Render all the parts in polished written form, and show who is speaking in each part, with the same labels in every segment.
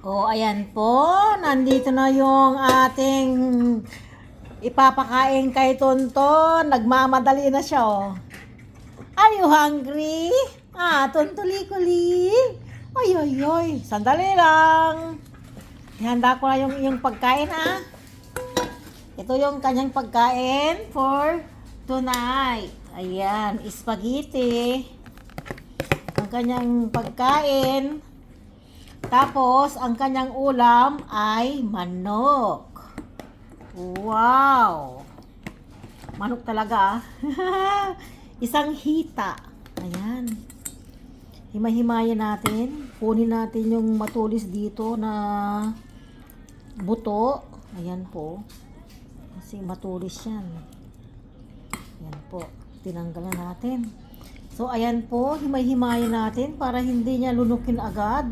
Speaker 1: Ayan po. Nandito na yung ating ipapakain kay Tonton. Nagmamadali na siya, oh. Are you hungry? Tontuli-kuli. Ay. Sandali lang. Ihanda ko na yung pagkain, Ito yung kanyang pagkain for tonight. Ayan, spaghetti. Ang kanyang pagkain. Tapos, ang kanyang ulam ay manok. Wow! Manok talaga, Isang hita. Ayan. Himay-himayin natin. Kunin natin yung matulis dito na buto. Ayan po. Kasi matulis yan. Ayan po. Tinanggalan natin. So, ayan po. Himay-himayin natin para hindi niya lunukin agad.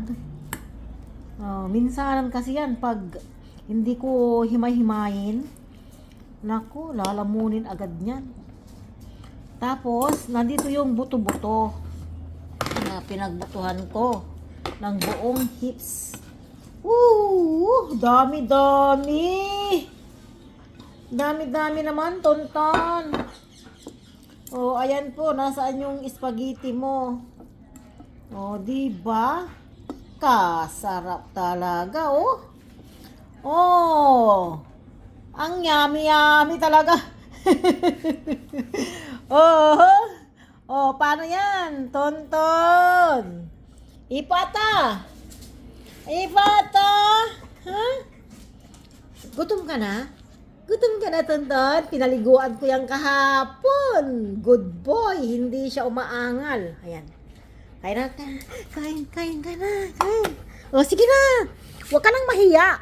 Speaker 1: Minsanan kasi yan pag hindi ko himay-himayin, naku, lalamunin agad niyan. Tapos nandito yung buto-buto na pinagbutuhan ko ng buong hips. Dami naman, Tonton. Ayan po, nasaan yung spaghetti mo? Diba? Kasarap talaga, ang yummy talaga. Paano yan, Tonton? Ipata, ha? Gutom ka na, Tonton? Pinaliguan ko yan kahapon. Good boy, hindi siya umaangal. Ayan. Kain ka na. Sige na. Huwag ka nang mahiya.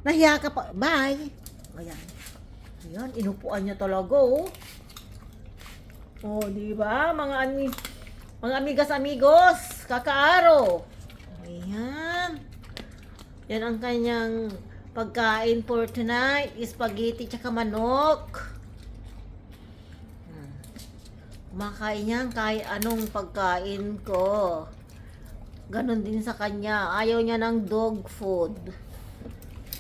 Speaker 1: Nahiya ka pa. Bye. Ayan, inupuan niya talaga, diba? Mga amigas-amigos, kakaaro. Ayan. Yan ang kanyang pagkain for tonight. Spaghetti tsaka manok. Kumakain yan kahit anong pagkain ko. Ganon din sa kanya. Ayaw niya ng dog food.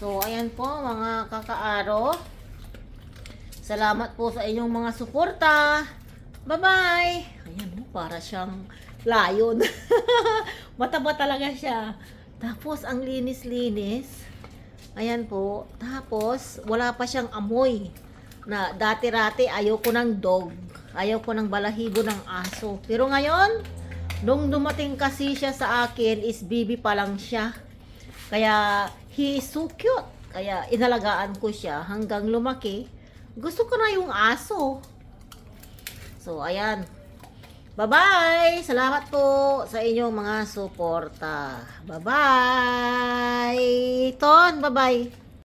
Speaker 1: So, ayan po mga kakaaro. Salamat po sa inyong mga suporta. Bye-bye! Ayan po, para siyang lion. Mataba talaga siya. Tapos, ang linis-linis. Ayan po. Tapos, wala pa siyang amoy. Na dati-rati ayaw ko ng dog. Ayaw ko ng balahibo ng aso. Pero ngayon, nung dumating kasi siya sa akin, is baby pa lang siya. Kaya, he is so cute. Kaya, inalagaan ko siya hanggang lumaki. Gusto ko na yung aso. So, ayan. Bye-bye! Salamat po sa inyong mga suporta. Bye-bye! Ton, bye-bye!